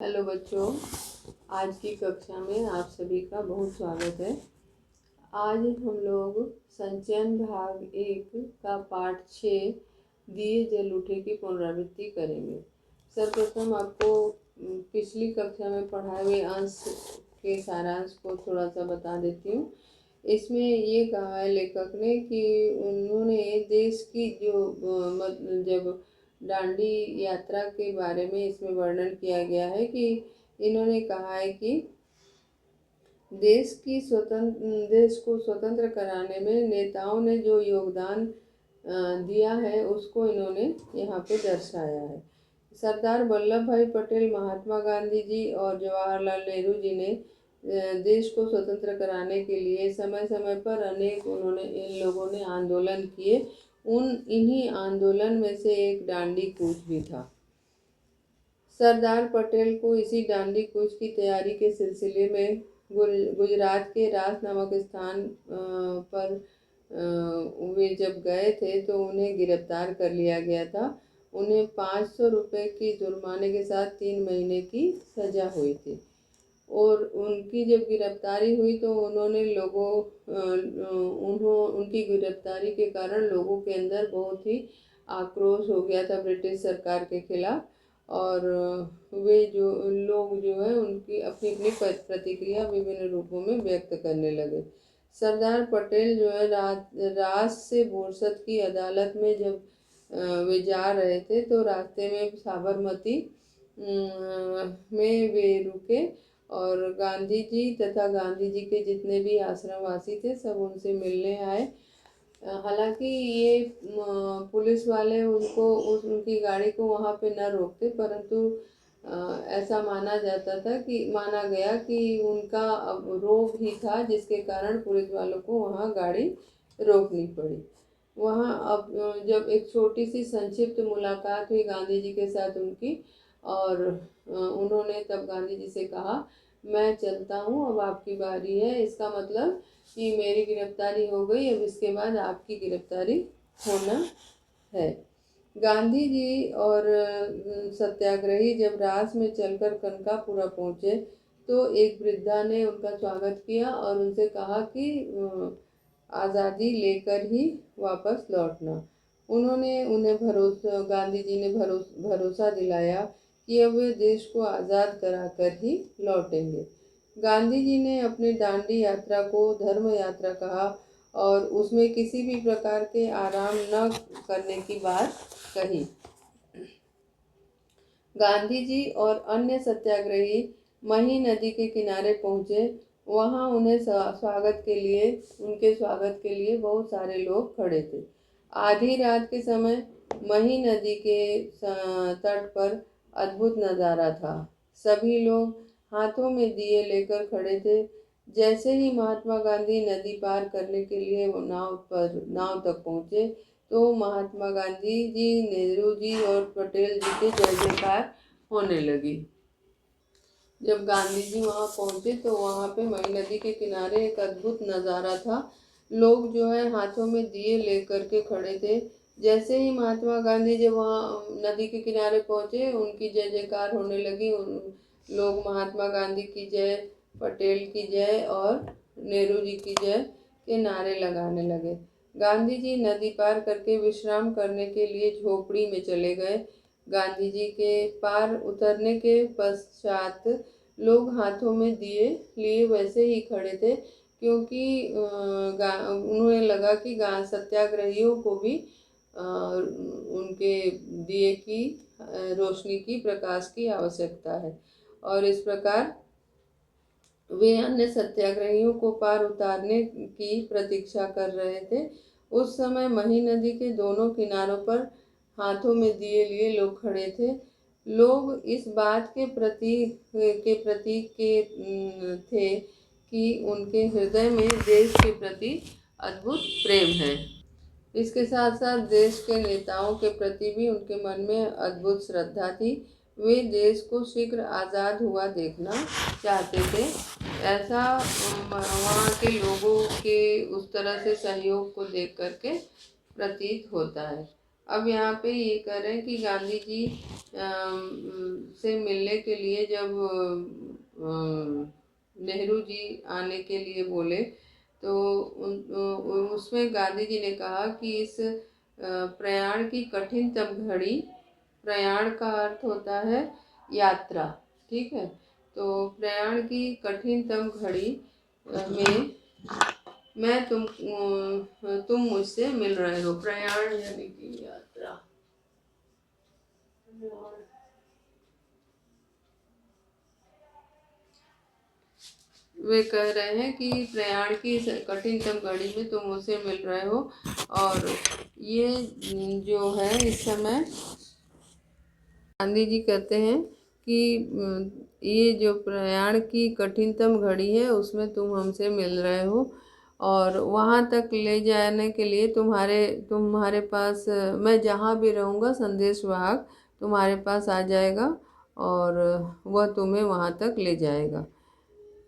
Hello बच्चों, आज की कक्षा में आप सभी का बहुत स्वागत है। आज हम लोग संचयन भाग 1 का पाठ 6 दिए जल उठे की पुनरावृत्ति करेंगे। सर्वप्रथम आपको पिछली कक्षा में पढ़ाए हुए अंश के सारांश को थोड़ा सा बता देती हूँ। इसमें ये कहा है लेखक ने कि उन्होंने देश की जब दांडी यात्रा के बारे में इसमें वर्णन किया गया है कि इन्होंने कहा है कि देश को स्वतंत्र कराने में नेताओं ने जो योगदान दिया है उसको इन्होंने यहाँ पे दर्शाया है। सरदार वल्लभ भाई पटेल, महात्मा गांधी जी और जवाहरलाल नेहरू जी ने देश को स्वतंत्र कराने के लिए समय समय पर अनेक इन लोगों ने आंदोलन किए। इन्हीं आंदोलन में से एक दांडी कूच भी था। सरदार पटेल को इसी दांडी कूच की तैयारी के सिलसिले में गुजरात के रास नामक स्थान पर वे जब गए थे तो उन्हें गिरफ्तार कर लिया गया था। उन्हें 500 रुपये की जुर्माने के साथ 3 महीने की सजा हुई थी और उनकी जब गिरफ्तारी हुई तो उनकी गिरफ्तारी के कारण लोगों के अंदर बहुत ही आक्रोश हो गया था ब्रिटिश सरकार के खिलाफ। और वे लोग है उनकी अपनी अपनी प्रतिक्रिया विभिन्न रूपों में व्यक्त करने लगे। सरदार पटेल है रास से बोरसद की अदालत में जब वे जा रहे थे तो रास्ते में साबरमती में वे रुके और गांधी जी तथा गांधी जी के जितने भी आश्रमवासी थे सब उनसे मिलने आए। हालांकि ये पुलिस वाले उनकी गाड़ी को वहाँ पे न रोकते, परंतु ऐसा माना गया कि उनका रोग ही था जिसके कारण पुलिस वालों को वहाँ गाड़ी रोकनी पड़ी। वहाँ अब जब एक छोटी सी संक्षिप्त मुलाकात हुई गांधी जी के साथ उनकी, और उन्होंने तब गांधी जी से कहा, मैं चलता हूँ, अब आपकी बारी है। इसका मतलब कि मेरी गिरफ्तारी हो गई, अब इसके बाद आपकी गिरफ्तारी होना है। गांधी जी और सत्याग्रही जब रास में चलकर कनकापुरा पहुँचे तो एक वृद्धा ने उनका स्वागत किया और उनसे कहा कि आज़ादी लेकर ही वापस लौटना। गांधी जी ने भरोसा दिलाया कि अब वे देश को आज़ाद कराकर ही लौटेंगे। गांधी जी ने अपनी दांडी यात्रा को धर्म यात्रा कहा और उसमें किसी भी प्रकार के आराम न करने की बात कही। गांधी जी और अन्य सत्याग्रही मही नदी के किनारे पहुँचे। वहाँ उनके स्वागत के लिए बहुत सारे लोग खड़े थे। आधी रात के समय मही नदी के तट पर अद्भुत नज़ारा था। सभी लोग हाथों में दिए लेकर खड़े थे। जैसे ही महात्मा गांधी नदी पार करने के लिए नाव तक पहुँचे तो महात्मा गांधी जी, नेहरू जी और पटेल जी के जय जयकार होने लगी। जब गांधी जी वहाँ पहुँचे तो वहाँ पे मई नदी के किनारे एक अद्भुत नज़ारा था। लोग हाथों में दिए लेकर के खड़े थे। जैसे ही महात्मा गांधी जब वहाँ नदी के किनारे पहुँचे उनकी जय जयकार होने लगी। लोग महात्मा गांधी की जय, पटेल की जय और नेहरू जी की जय के नारे लगाने लगे। गांधी जी नदी पार करके विश्राम करने के लिए झोपड़ी में चले गए। गांधी जी के पार उतरने के पश्चात लोग हाथों में दिए लिए वैसे ही खड़े थे, क्योंकि उन्हें लगा कि सत्याग्रहियों को भी उनके दिए की रोशनी की, प्रकाश की आवश्यकता है। और इस प्रकार वे अन्य सत्याग्रहियों को पार उतारने की प्रतीक्षा कर रहे थे। उस समय मही नदी के दोनों किनारों पर हाथों में दिए लिए लोग खड़े थे। लोग इस बात के प्रतीक थे कि उनके हृदय में देश के प्रति अद्भुत प्रेम है। इसके साथ साथ देश के नेताओं के प्रति भी उनके मन में अद्भुत श्रद्धा थी। वे देश को शीघ्र आज़ाद हुआ देखना चाहते थे। ऐसा वहाँ के लोगों के उस तरह से सहयोग को देख करके प्रतीत होता है। अब यहाँ पे ये कह रहे हैं कि गांधी जी से मिलने के लिए जब नेहरू जी आने के लिए बोले तो उसमें गांधी जी ने कहा कि इस प्रयाण की कठिनतम घड़ी, प्रयाण का अर्थ होता है यात्रा, ठीक है। तो प्रयाण की कठिनतम घड़ी में तुम मुझसे मिल रहे हो। प्रयाण यानी कि यात्रा। वे कह रहे हैं कि प्रयाण की कठिनतम घड़ी में तुम मुझसे मिल रहे हो, और ये जो है इस समय गांधी जी कहते हैं कि ये जो प्रयाण की कठिनतम घड़ी है उसमें तुम हमसे मिल रहे हो, और वहाँ तक ले जाने के लिए तुम्हारे पास मैं जहाँ भी रहूँगा संदेशवाहक तुम्हारे पास आ जाएगा और वह तुम्हें वहाँ तक ले जाएगा।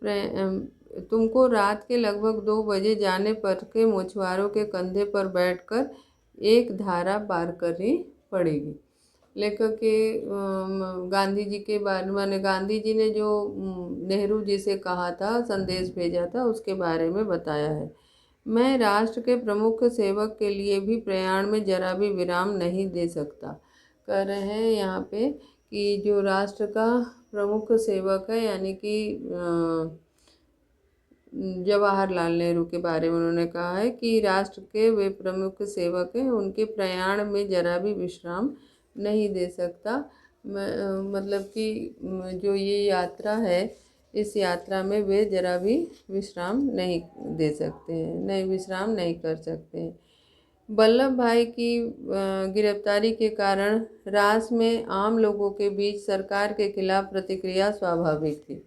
तुमको रात के लगभग 2 बजे जाने पर के मछुआरों के कंधे पर बैठकर एक धारा पार करनी पड़ेगी। लेखक के गांधी जी के बारे माने गांधी जी ने जो नेहरू जी से कहा था, संदेश भेजा था, उसके बारे में बताया है। मैं राष्ट्र के प्रमुख सेवक के लिए भी प्रयाण में जरा भी विराम नहीं दे सकता। कह रहे हैं यहाँ पे कि जो राष्ट्र का प्रमुख सेवक है यानी कि जवाहरलाल नेहरू के बारे में उन्होंने कहा है कि राष्ट्र के वे प्रमुख सेवक हैं, उनके प्रयाण में जरा भी विश्राम नहीं दे सकता। मतलब कि जो ये यात्रा है, इस यात्रा में वे जरा भी विश्राम नहीं दे सकते हैं, नहीं विश्राम नहीं कर सकते हैं। वल्लभ भाई की गिरफ्तारी के कारण रास में आम लोगों के बीच सरकार के खिलाफ प्रतिक्रिया स्वाभाविक थी।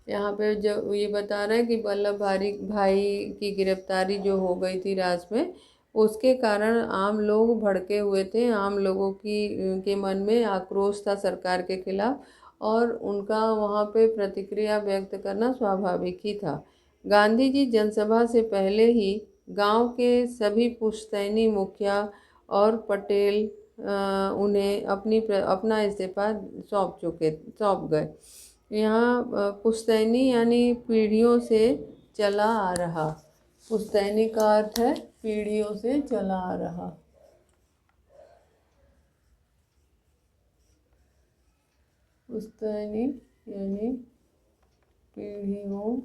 यहाँ पे जो ये बता रहे हैं कि वल्लभ भाई की गिरफ्तारी जो हो गई थी रास में, उसके कारण आम लोग भड़के हुए थे। आम लोगों के मन में आक्रोश था सरकार के खिलाफ, और उनका वहाँ पे प्रतिक्रिया व्यक्त करना स्वाभाविक ही था। गांधी जी जनसभा से पहले ही गांव के सभी पुश्तैनी मुखिया और पटेल उन्हें अपना इस्तीफा सौंप गए। यहाँ पुश्तैनी यानी पीढ़ियों से चला आ रहा। पुश्तैनी का अर्थ है पीढ़ियों से चला आ रहा। पुश्तैनी यानी पीढ़ियों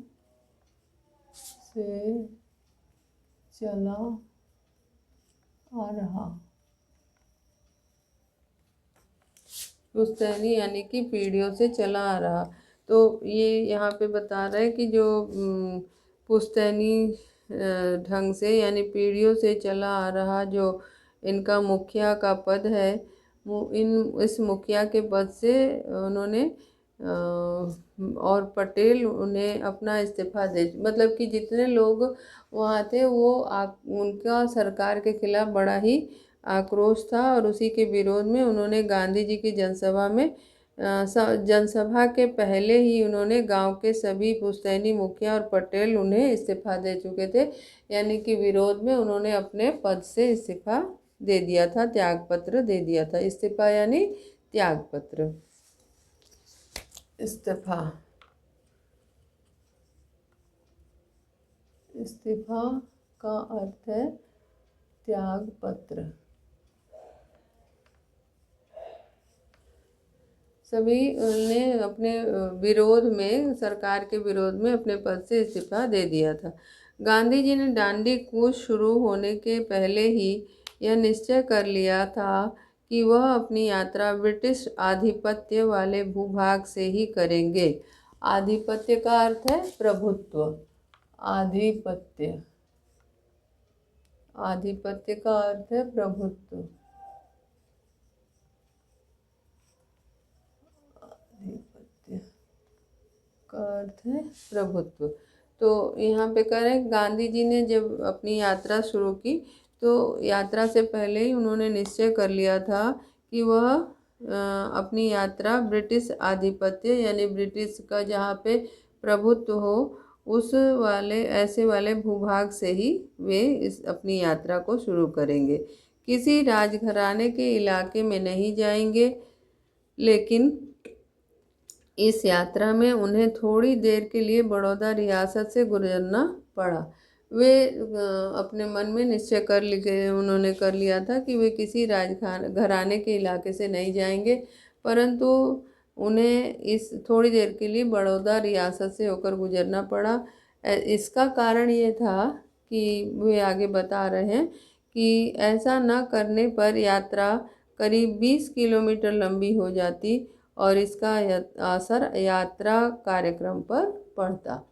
से चला आ रहा। पुश्तैनी यानी कि पीढ़ियों से चला आ रहा। तो ये यहाँ पे बता रहे हैं कि जो पुश्तैनी ढंग से यानी पीढ़ियों से चला आ रहा जो इनका मुखिया का पद है, इस मुखिया के पद से उन्होंने और पटेल उन्हें अपना इस्तीफा दे, मतलब कि जितने लोग वहाँ थे वो उनका सरकार के खिलाफ बड़ा ही आक्रोश था, और उसी के विरोध में उन्होंने गांधी जी की जनसभा के पहले ही उन्होंने गांव के सभी पुश्तैनी मुखिया और पटेल उन्हें इस्तीफा दे चुके थे, यानी कि विरोध में उन्होंने अपने पद से इस्तीफा दे दिया था, त्यागपत्र दे दिया था। इस्तीफा यानी त्यागपत्र। इस्तीफा, इस्तीफा का अर्थ है त्यागपत्र। सभी ने अपने विरोध में, सरकार के विरोध में अपने पद से इस्तीफा दे दिया था। गांधी जी ने दांडी कूच शुरू होने के पहले ही यह निश्चय कर लिया था कि वह अपनी यात्रा ब्रिटिश आधिपत्य वाले भूभाग से ही करेंगे। आधिपत्य का अर्थ है प्रभुत्व। आधिपत्य, आधिपत्य का अर्थ है प्रभुत्व। आधिपत्य का अर्थ है प्रभुत्व। तो यहाँ पे कह रहे हैं गांधी जी ने जब अपनी यात्रा शुरू की तो यात्रा से पहले ही उन्होंने निश्चय कर लिया था कि वह अपनी यात्रा ब्रिटिश आधिपत्य यानी ब्रिटिश का जहाँ पे प्रभुत्व हो उस वाले ऐसे वाले भूभाग से ही वे इस अपनी यात्रा को शुरू करेंगे। किसी राजघराने के इलाके में नहीं जाएंगे, लेकिन इस यात्रा में उन्हें थोड़ी देर के लिए बड़ौदा रियासत से गुजरना पड़ा। वे अपने मन में निश्चय उन्होंने कर लिया था कि वे किसी घराने के इलाके से नहीं जाएंगे, परंतु उन्हें इस थोड़ी देर के लिए बड़ौदा रियासत से होकर गुजरना पड़ा। इसका कारण ये था कि वे आगे बता रहे हैं कि ऐसा न करने पर यात्रा करीब 20 किलोमीटर लंबी हो जाती और इसका असर यात्रा कार्यक्रम पर पड़ता।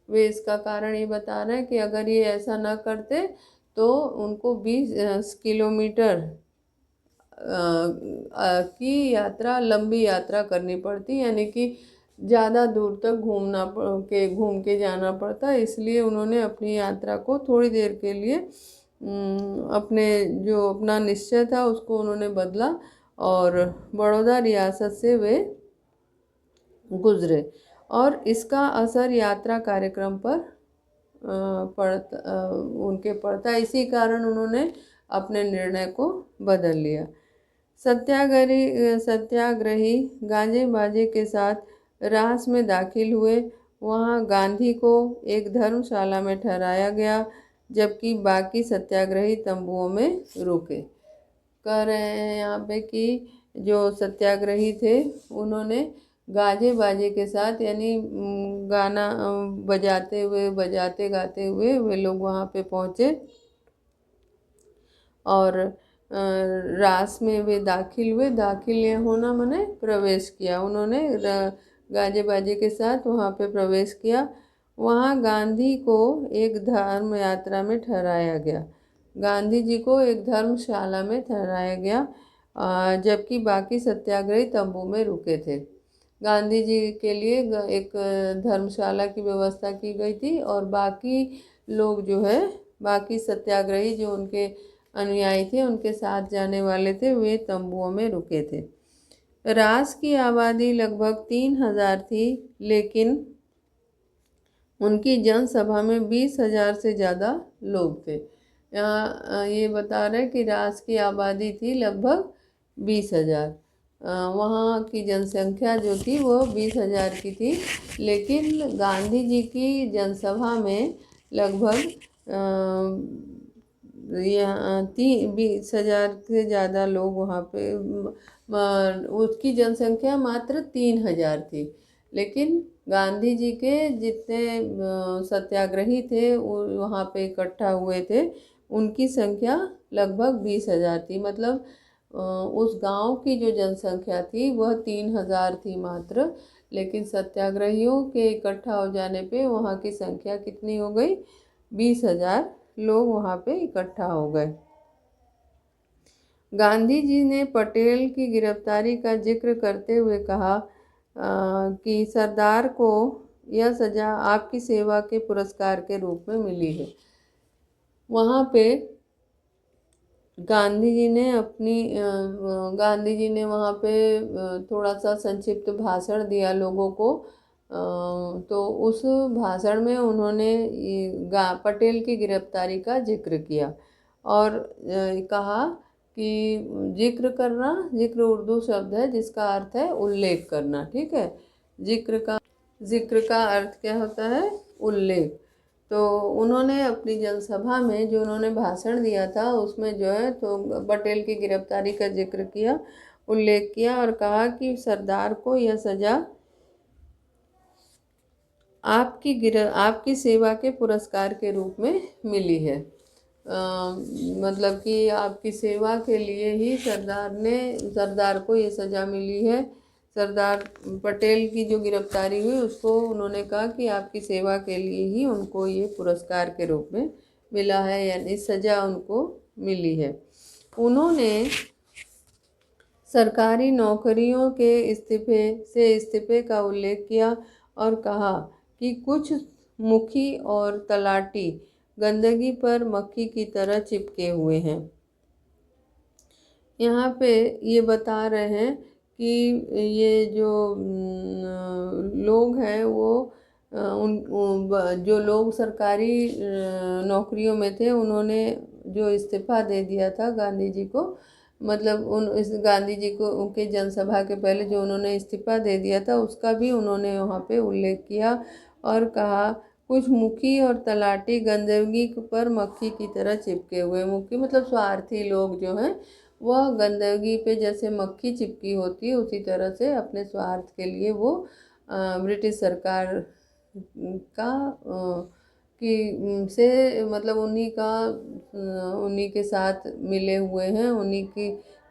वे इसका कारण ये बता रहे हैं कि अगर ये ऐसा न करते तो उनको 20 किलोमीटर की यात्रा, लंबी यात्रा करनी पड़ती, यानी कि ज़्यादा दूर तक घूम के जाना पड़ता। इसलिए उन्होंने अपनी यात्रा को थोड़ी देर के लिए अपना निश्चय था उसको उन्होंने बदला और बड़ौदा रियासत से वे गुजरे और इसका असर यात्रा कार्यक्रम पर उनके पड़ता। इसी कारण उन्होंने अपने निर्णय को बदल लिया। सत्याग्रही गांजे बाजे के साथ रास में दाखिल हुए। वहां गांधी को एक धर्मशाला में ठहराया गया, जबकि बाकी सत्याग्रही तंबुओं में रुके। कह रहे हैं यहाँ पे कि जो सत्याग्रही थे उन्होंने गाजे बाजे के साथ, यानी गाना बजाते गाते हुए वे लोग वहाँ पे पहुँचे और रास में वे दाखिल हुए। दाखिल होना माने प्रवेश किया। उन्होंने गाजे बाजे के साथ वहाँ पे प्रवेश किया। वहाँ गांधी को एक धर्म यात्रा में ठहराया गया। गांधी जी को एक धर्मशाला में ठहराया गया, जबकि बाकी सत्याग्रही तंबू में रुके थे। गांधी जी के लिए एक धर्मशाला की व्यवस्था की गई थी और बाकी लोग जो है, बाकी सत्याग्रही जो उनके अनुयायी थे, उनके साथ जाने वाले थे, वे तंबुओं में रुके थे। रास की आबादी लगभग 3000 थी, लेकिन उनकी जनसभा में 20,000 से ज़्यादा लोग थे। यहाँ ये बता रहे हैं कि रास की आबादी थी लगभग 20,000। वहाँ की जनसंख्या जो थी वो 20,000 की थी, लेकिन गांधी जी की जनसभा में लगभग 20,000 से ज़्यादा लोग वहाँ पे, उसकी जनसंख्या मात्र 3,000 थी, लेकिन गांधी जी के जितने सत्याग्रही थे वहाँ पे इकट्ठा हुए थे, उनकी संख्या लगभग 20,000 थी। मतलब उस गांव की जो जनसंख्या थी वह 3,000 थी मात्र, लेकिन सत्याग्रहियों के इकट्ठा हो जाने पे वहाँ की संख्या कितनी हो गई? 20,000 लोग वहाँ पे इकट्ठा हो गए। गांधी जी ने पटेल की गिरफ्तारी का जिक्र करते हुए कहा कि सरदार को यह सज़ा आपकी सेवा के पुरस्कार के रूप में मिली है। वहाँ पे गांधी जी ने वहाँ पे थोड़ा सा संक्षिप्त भाषण दिया लोगों को। तो उस भाषण में उन्होंने पटेल की गिरफ्तारी का जिक्र किया और कहा कि जिक्र उर्दू शब्द है जिसका अर्थ है उल्लेख करना। ठीक है, जिक्र का अर्थ क्या होता है? उल्लेख। तो उन्होंने अपनी जनसभा में जो उन्होंने भाषण दिया था उसमें जो है तो पटेल की गिरफ्तारी का जिक्र किया, उल्लेख किया और कहा कि सरदार को यह सज़ा आपकी सेवा के पुरस्कार के रूप में मिली है। मतलब कि आपकी सेवा के लिए ही सरदार को ये सज़ा मिली है। सरदार पटेल की जो गिरफ्तारी हुई उसको उन्होंने कहा कि आपकी सेवा के लिए ही उनको ये पुरस्कार के रूप में मिला है, यानी सज़ा उनको मिली है। उन्होंने सरकारी नौकरियों के इस्तीफे का उल्लेख किया और कहा कि कुछ मुखी और तलाटी गंदगी पर मक्खी की तरह चिपके हुए हैं। यहाँ पे ये बता रहे हैं कि ये जो लोग हैं वो जो लोग सरकारी नौकरियों में थे, उन्होंने जो इस्तीफा दे दिया था गांधी जी को, मतलब इस गांधी जी को उनके जनसभा के पहले जो उन्होंने इस्तीफा दे दिया था उसका भी उन्होंने वहाँ पे उल्लेख किया और कहा, कुछ मुखी और तलाटी गंदगी पर मक्खी की तरह चिपके हुए। मुखी मतलब स्वार्थी लोग जो हैं वह गंदगी पे जैसे मक्खी चिपकी होती है उसी तरह से अपने स्वार्थ के लिए वो ब्रिटिश सरकार का से मतलब उन्हीं के साथ मिले हुए हैं,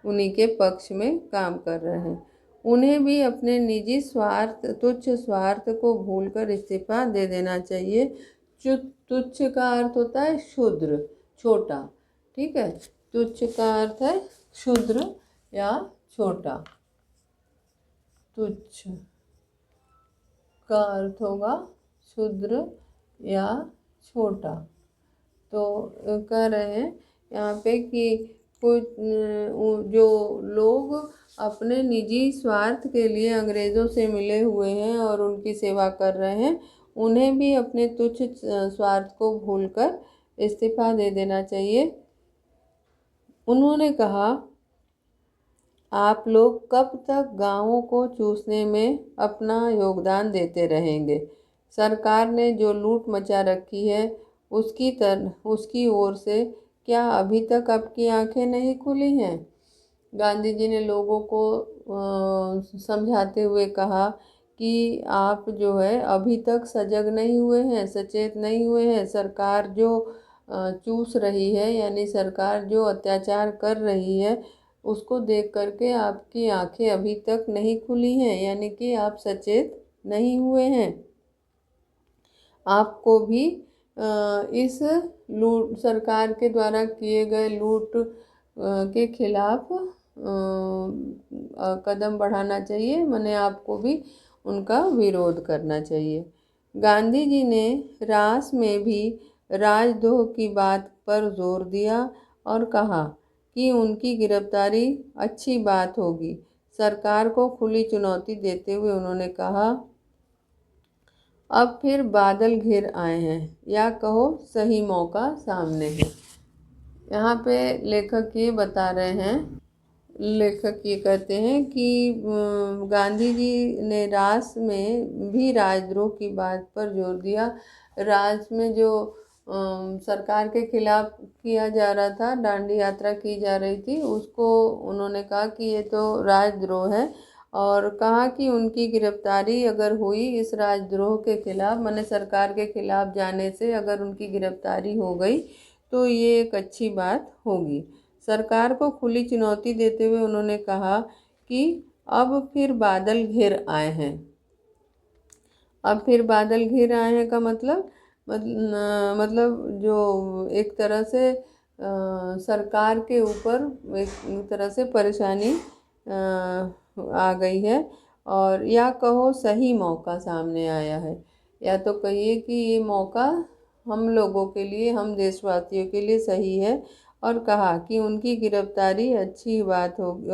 उन्हीं के पक्ष में काम कर रहे हैं। उन्हें भी अपने निजी स्वार्थ, तुच्छ स्वार्थ को भूलकर इस्तीफा दे देना चाहिए। तुच्छ का अर्थ होता है क्षुद्र, छोटा, ठीक है। तुच्छ का अर्थ है क्षुद्र या छोटा। तुच्छ का अर्थ होगा क्षुद्र या छोटा। तो कह रहे हैं यहाँ पे कि कुछ जो लोग अपने निजी स्वार्थ के लिए अंग्रेज़ों से मिले हुए हैं और उनकी सेवा कर रहे हैं, उन्हें भी अपने तुच्छ स्वार्थ को भूलकर इस्तीफा दे देना चाहिए। उन्होंने कहा, आप लोग कब तक गांवों को चूसने में अपना योगदान देते रहेंगे? सरकार ने जो लूट मचा रखी है उसकी ओर से क्या अभी तक आपकी आंखें नहीं खुली हैं? गांधी जी ने लोगों को समझाते हुए कहा कि आप जो है अभी तक सजग नहीं हुए हैं, सचेत नहीं हुए हैं। सरकार जो चूस रही है यानी सरकार जो अत्याचार कर रही है उसको देख करके आपकी आंखें अभी तक नहीं खुली हैं, यानी कि आप सचेत नहीं हुए हैं। आपको भी इस लूट, सरकार के द्वारा किए गए लूट के खिलाफ कदम बढ़ाना चाहिए, माने आपको भी उनका विरोध करना चाहिए। गांधी जी ने रास में भी राजद्रोह की बात पर जोर दिया और कहा कि उनकी गिरफ्तारी अच्छी बात होगी। सरकार को खुली चुनौती देते हुए उन्होंने कहा, अब फिर बादल घिर आए हैं या कहो सही मौका सामने है। यहाँ पे लेखक ये बता रहे हैं, लेखक ये कहते हैं कि गांधी जी ने रास में भी राजद्रोह की बात पर जोर दिया। रास में जो सरकार के खिलाफ किया जा रहा था, दांडी यात्रा की जा रही थी, उसको उन्होंने कहा कि ये तो राजद्रोह है और कहा कि उनकी गिरफ्तारी अगर हुई इस राजद्रोह के खिलाफ, माने सरकार के खिलाफ जाने से अगर उनकी गिरफ्तारी हो गई तो ये एक अच्छी बात होगी। सरकार को खुली चुनौती देते हुए उन्होंने कहा कि अब फिर बादल घिर आए हैं। अब फिर बादल घिर आए हैं का मतलब जो एक तरह से सरकार के ऊपर एक तरह से परेशानी आ गई है और या कहो सही मौका सामने आया है, या तो कहिए कि ये मौका हम लोगों के लिए, हम देशवासियों के लिए सही है। और कहा कि उनकी गिरफ्तारी अच्छी बात होगी।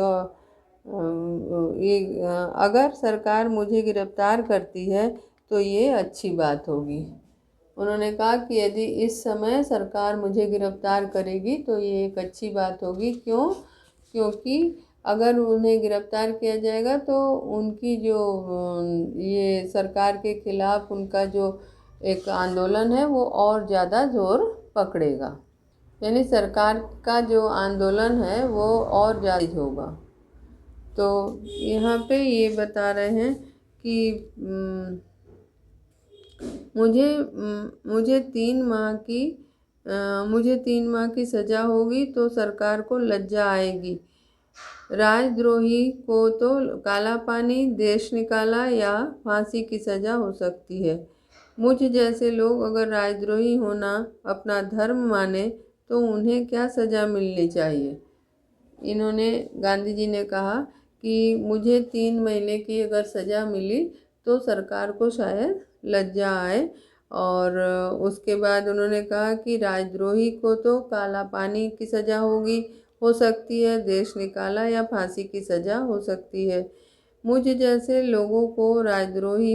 अगर सरकार मुझे गिरफ्तार करती है तो ये अच्छी बात होगी। उन्होंने कहा कि यदि इस समय सरकार मुझे गिरफ्तार करेगी तो ये एक अच्छी बात होगी। क्योंकि अगर उन्हें गिरफ्तार किया जाएगा तो उनकी जो ये सरकार के खिलाफ उनका जो एक आंदोलन है वो और ज़्यादा जोर पकड़ेगा, यानी सरकार का जो आंदोलन है वो और ज़्यादा होगा। तो यहाँ पे ये बता रहे हैं कि मुझे 3 माह की सज़ा होगी तो सरकार को लज्जा आएगी। राजद्रोही को तो काला पानी, देश निकाला या फांसी की सज़ा हो सकती है। मुझ जैसे लोग अगर राजद्रोही होना अपना धर्म माने तो उन्हें क्या सज़ा मिलनी चाहिए? इन्होंने, गांधी जी ने कहा कि मुझे 3 महीने की अगर सज़ा मिली तो सरकार को शायद लज्जा आए। और उसके बाद उन्होंने कहा कि राजद्रोही को तो काला पानी की सज़ा हो सकती है, देश निकाला या फांसी की सज़ा हो सकती है। मुझ जैसे लोगों को राजद्रोही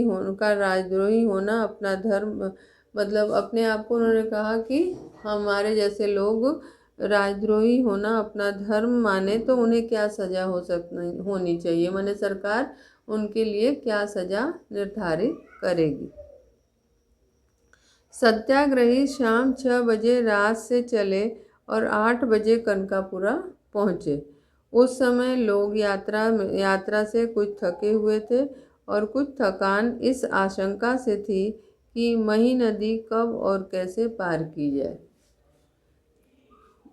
होना अपना धर्म, मतलब अपने आप को उन्होंने कहा कि हमारे जैसे लोग राजद्रोही होना अपना धर्म माने तो उन्हें क्या सजा होनी चाहिए, माने सरकार उनके लिए क्या सजा निर्धारित करेगी। सत्याग्रही शाम 6 बजे रात से चले और 8 बजे कनकापुरा पहुँचे। उस समय लोग यात्रा से कुछ थके हुए थे और कुछ थकान इस आशंका से थी कि मही नदी कब और कैसे पार की जाए।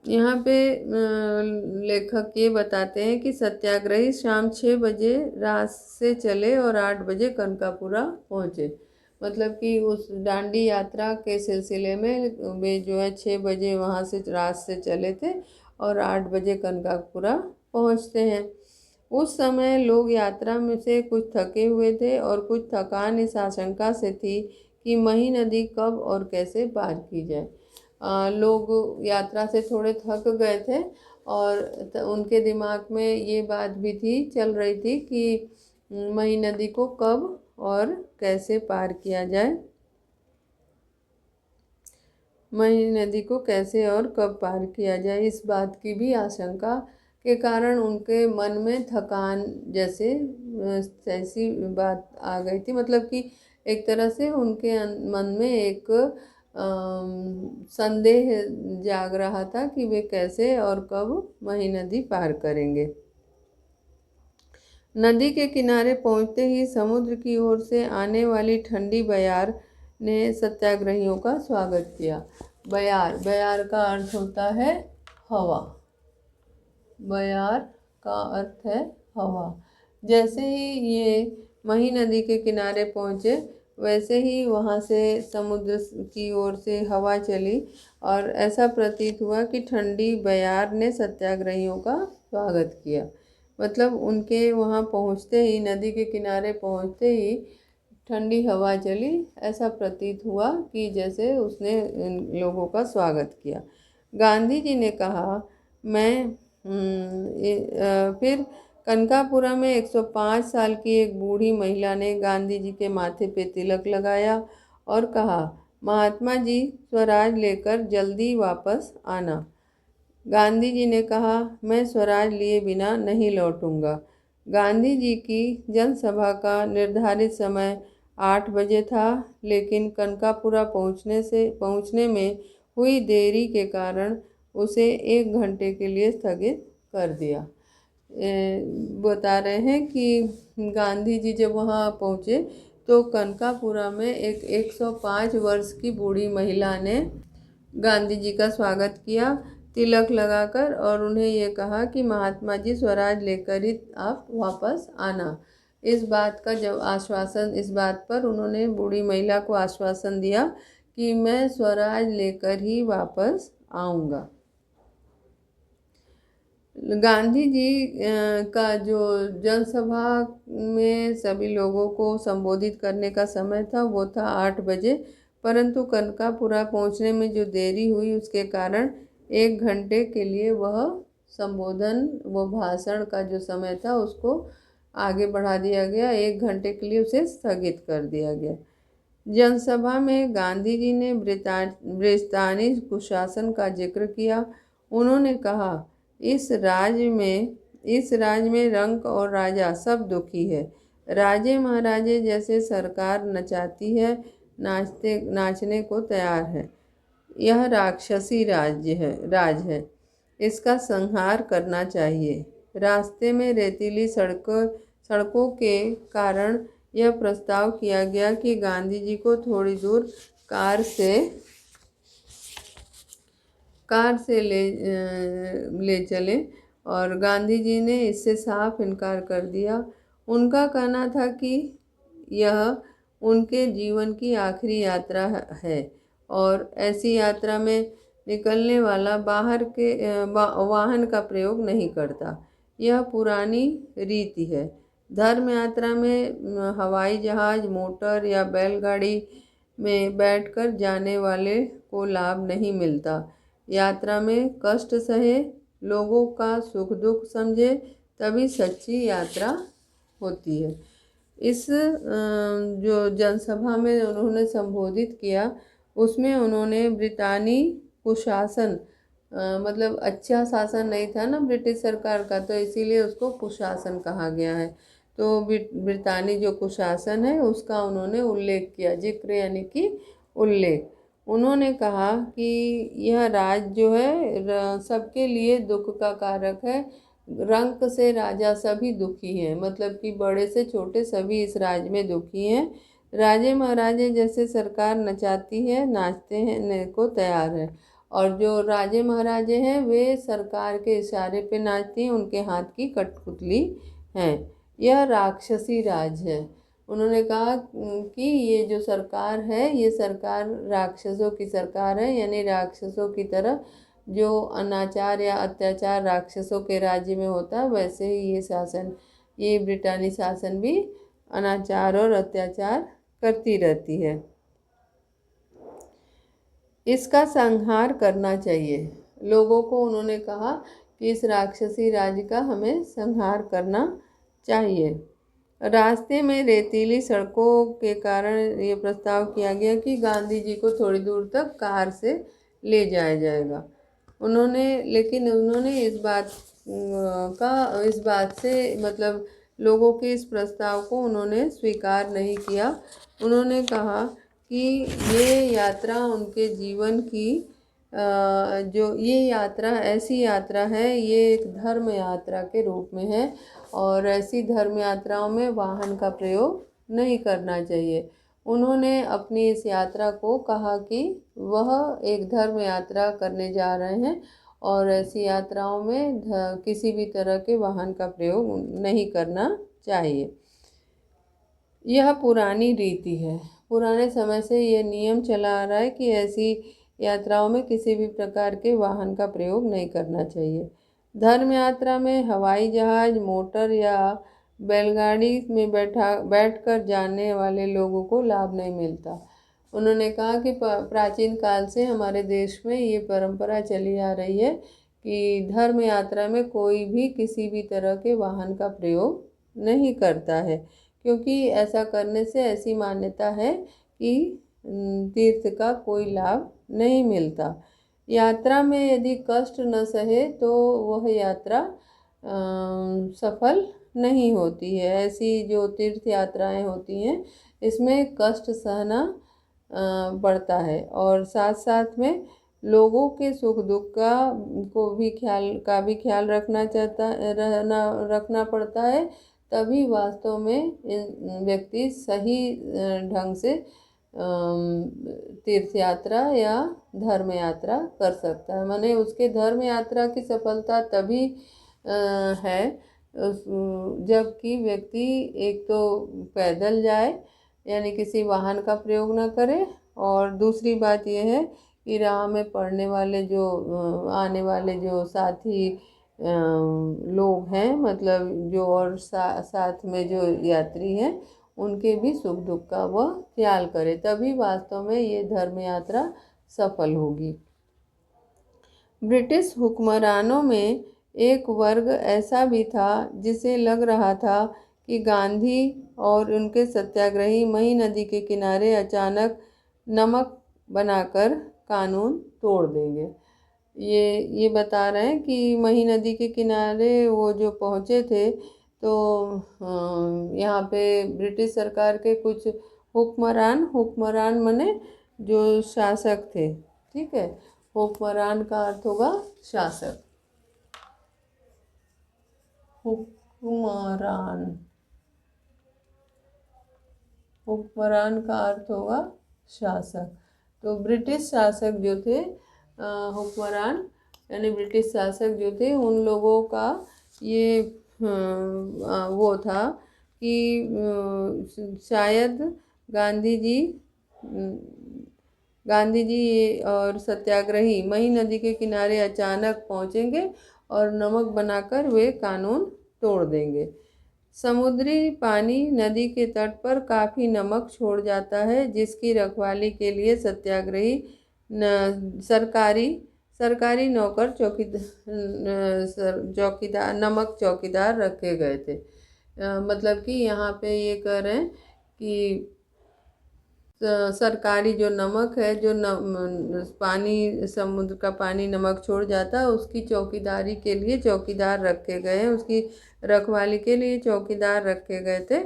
यहाँ पे लेखक ये बताते हैं कि सत्याग्रही शाम 6 बजे रात से चले और 8 बजे कनकापुरा पहुँचे। मतलब कि उस डांडी यात्रा के सिलसिले में वे जो है 6 बजे वहाँ से रात से चले थे और 8 बजे कनकापुरा पहुँचते हैं। उस समय लोग यात्रा में से कुछ थके हुए थे और कुछ थकान इस आशंका से थी कि मही नदी कब और कैसे पार की जाए। लोग यात्रा से थोड़े थक गए थे और उनके दिमाग में ये बात भी चल रही थी कि मही नदी को कब और कैसे पार किया जाए, मही नदी को कैसे और कब पार किया जाए, इस बात की भी आशंका के कारण उनके मन में थकान जैसी बात आ गई थी। मतलब कि एक तरह से उनके मन में एक संदेह जाग रहा था कि वे कैसे और कब मही नदी पार करेंगे। नदी के किनारे पहुंचते ही समुद्र की ओर से आने वाली ठंडी बयार ने सत्याग्रहियों का स्वागत किया। बयार का अर्थ होता है हवा। बयार का अर्थ है हवा। जैसे ही ये मही नदी के किनारे पहुँचे वैसे ही वहाँ से समुद्र की ओर से हवा चली और ऐसा प्रतीत हुआ कि ठंडी बयार ने सत्याग्रहियों का स्वागत किया। मतलब उनके वहाँ पहुँचते ही, नदी के किनारे पहुँचते ही ठंडी हवा चली, ऐसा प्रतीत हुआ कि जैसे उसने इन लोगों का स्वागत किया। गांधी जी ने कहा, फिर कनकापुरा में 105 साल की एक बूढ़ी महिला ने गांधी जी के माथे पे तिलक लगाया और कहा, महात्मा जी स्वराज लेकर जल्दी वापस आना। गांधी जी ने कहा, मैं स्वराज लिए बिना नहीं लौटूंगा। गांधी जी की जनसभा का निर्धारित समय 8 बजे था, लेकिन कनकापुरा पहुंचने में हुई देरी के कारण उसे 1 घंटे के लिए स्थगित कर दिया। बता रहे हैं कि गांधी जी जब वहाँ पहुँचे तो कनकापुरा में एक 105 वर्ष की बूढ़ी महिला ने गांधी जी का स्वागत किया तिलक लगाकर और उन्हें ये कहा कि महात्मा जी स्वराज लेकर ही आप वापस आना। इस बात पर उन्होंने बूढ़ी महिला को आश्वासन दिया कि मैं स्वराज लेकर ही वापस आऊँगा। गांधी जी का जो जनसभा में सभी लोगों को संबोधित करने का समय था वो था 8 बजे, परंतु कनकापुरा पहुंचने में जो देरी हुई उसके कारण 1 घंटे के लिए वो भाषण का जो समय था उसको आगे बढ़ा दिया गया, 1 घंटे के लिए उसे स्थगित कर दिया गया। जनसभा में गांधी जी ने ब्रितानी कुशासन का जिक्र किया। उन्होंने कहा, इस राज्य में रंक और राजा सब दुखी है। राजे महाराजे जैसे सरकार नचाती है, नाचने को तैयार है। यह राक्षसी राज है। इसका संहार करना चाहिए। रास्ते में रेतीली सड़कों के कारण यह प्रस्ताव किया गया कि गांधी जी को थोड़ी दूर कार से ले चले और गांधी जी ने इससे साफ इनकार कर दिया। उनका कहना था कि यह उनके जीवन की आखिरी यात्रा है और ऐसी यात्रा में निकलने वाला बाहर के वाहन का प्रयोग नहीं करता। यह पुरानी रीति है। धर्म यात्रा में हवाई जहाज, मोटर या बैलगाड़ी में बैठकर जाने वाले को लाभ नहीं मिलता। यात्रा में कष्ट सहे, लोगों का सुख दुख समझे, तभी सच्ची यात्रा होती है। इस जो जनसभा में उन्होंने संबोधित किया उसमें उन्होंने ब्रितानी कुशासन मतलब अच्छा शासन नहीं था ना ब्रिटिश सरकार का, तो इसीलिए उसको कुशासन कहा गया है। तो ब्रितानी जो कुशासन है उसका उन्होंने उल्लेख किया, जिक्र यानी कि उल्लेख। उन्होंने कहा कि यह राज जो है सबके लिए दुख का कारक है। रंक से राजा सभी दुखी हैं, मतलब कि बड़े से छोटे सभी इस राज में दुखी हैं। राजे महाराजे जैसे सरकार नचाती है नाचते हैं ने को तैयार है, और जो राजे महाराजे हैं वे सरकार के इशारे पे नाचती हैं, उनके हाथ की कठपुतली हैं। यह राक्षसी राज है। उन्होंने कहा कि ये जो सरकार है ये सरकार राक्षसों की सरकार है, यानी राक्षसों की तरह जो अनाचार या अत्याचार राक्षसों के राज्य में होता है वैसे ही ये शासन, ये ब्रिटानी शासन भी अनाचार और अत्याचार करती रहती है। इसका संहार करना चाहिए लोगों को। उन्होंने कहा कि इस राक्षसी राज्य का हमें संहार करना चाहिए। रास्ते में रेतीली सड़कों के कारण ये प्रस्ताव किया गया कि गांधी जी को थोड़ी दूर तक कार से ले जाया जाएगा। लेकिन उन्होंने इस बात से मतलब लोगों के इस प्रस्ताव को उन्होंने स्वीकार नहीं किया। उन्होंने कहा कि ये यात्रा उनके जीवन की जो ये यात्रा ऐसी यात्रा है, ये एक धर्म यात्रा के रूप में है, और ऐसी धर्म यात्राओं में वाहन का प्रयोग नहीं करना चाहिए। उन्होंने अपनी इस यात्रा को कहा कि वह एक धर्म यात्रा करने जा रहे हैं, और ऐसी यात्राओं में किसी भी तरह के वाहन का प्रयोग नहीं करना चाहिए। यह पुरानी रीति है, पुराने समय से यह नियम चला आ रहा है कि ऐसी यात्राओं में किसी भी प्रकार के वाहन का प्रयोग नहीं करना चाहिए। धर्म यात्रा में हवाई जहाज, मोटर या बैलगाड़ी में बैठकर जाने वाले लोगों को लाभ नहीं मिलता। उन्होंने कहा कि प्राचीन काल से हमारे देश में ये परंपरा चली आ रही है कि धर्म यात्रा में कोई भी किसी भी तरह के वाहन का प्रयोग नहीं करता है, क्योंकि ऐसा करने से ऐसी मान्यता है कि तीर्थ का कोई लाभ नहीं मिलता। यात्रा में यदि कष्ट न सहे तो वह यात्रा सफल नहीं होती है। ऐसी जो तीर्थ यात्राएं होती हैं इसमें कष्ट सहना पड़ता है, और साथ साथ में लोगों के सुख दुख का भी ख्याल रखना पड़ता है। तभी वास्तव में व्यक्ति सही ढंग से तीर्थ यात्रा या धर्म यात्रा कर सकता है। माने उसके धर्म यात्रा की सफलता तभी है जबकि व्यक्ति एक तो पैदल जाए, यानी किसी वाहन का प्रयोग न करे, और दूसरी बात यह है कि राह में पड़ने वाले जो आने वाले जो साथी लोग हैं, मतलब जो और साथ में जो यात्री हैं उनके भी सुख दुख का वह ख्याल करे, तभी वास्तव में ये धर्म यात्रा सफल होगी। ब्रिटिश हुक्मरानों में एक वर्ग ऐसा भी था जिसे लग रहा था कि गांधी और उनके सत्याग्रही मही नदी के किनारे अचानक नमक बनाकर कानून तोड़ देंगे। ये बता रहे हैं कि मही नदी के किनारे वो जो पहुँचे थे तो यहाँ पे ब्रिटिश सरकार के कुछ हुक्मरान माने जो शासक थे, ठीक है। हुक्मरान का अर्थ होगा शासक। हुक्मरान का अर्थ होगा शासक। तो ब्रिटिश शासक जो थे हुक्मरान यानी ब्रिटिश शासक जो थे, उन लोगों का ये वो था कि शायद गांधी जी और सत्याग्रही मही नदी के किनारे अचानक पहुंचेंगे और नमक बनाकर वे कानून तोड़ देंगे। समुद्री पानी नदी के तट पर काफ़ी नमक छोड़ जाता है, जिसकी रखवाली के लिए सत्याग्रही सरकारी नौकर नमक चौकीदार रखे गए थे। मतलब कि यहाँ पे ये कह रहे हैं कि सरकारी जो नमक है, जो पानी, समुद्र का पानी नमक छोड़ जाता है, उसकी चौकीदारी के लिए चौकीदार रखे गए हैं, उसकी रखवाली के लिए चौकीदार रखे गए थे।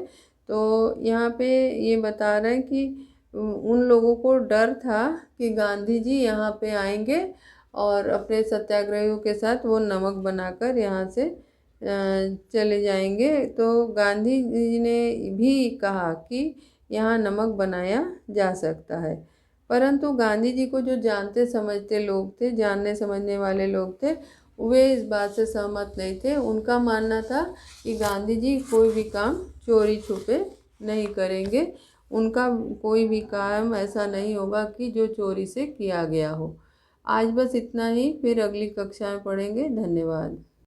तो यहाँ पे ये बता रहे हैं कि उन लोगों को डर था कि गांधी जी यहाँ पे आएंगे और अपने सत्याग्रहियों के साथ वो नमक बनाकर यहाँ से चले जाएंगे। तो गांधी जी ने भी कहा कि यहाँ नमक बनाया जा सकता है, परंतु गांधी जी को जो जानते समझते लोग थे, जानने समझने वाले लोग थे, वे इस बात से सहमत नहीं थे। उनका मानना था कि गांधी जी कोई भी काम चोरी छुपे नहीं करेंगे, उनका कोई भी काम ऐसा नहीं होगा कि जो चोरी से किया गया हो। आज बस इतना ही, फिर अगली कक्षा में पढ़ेंगे। धन्यवाद।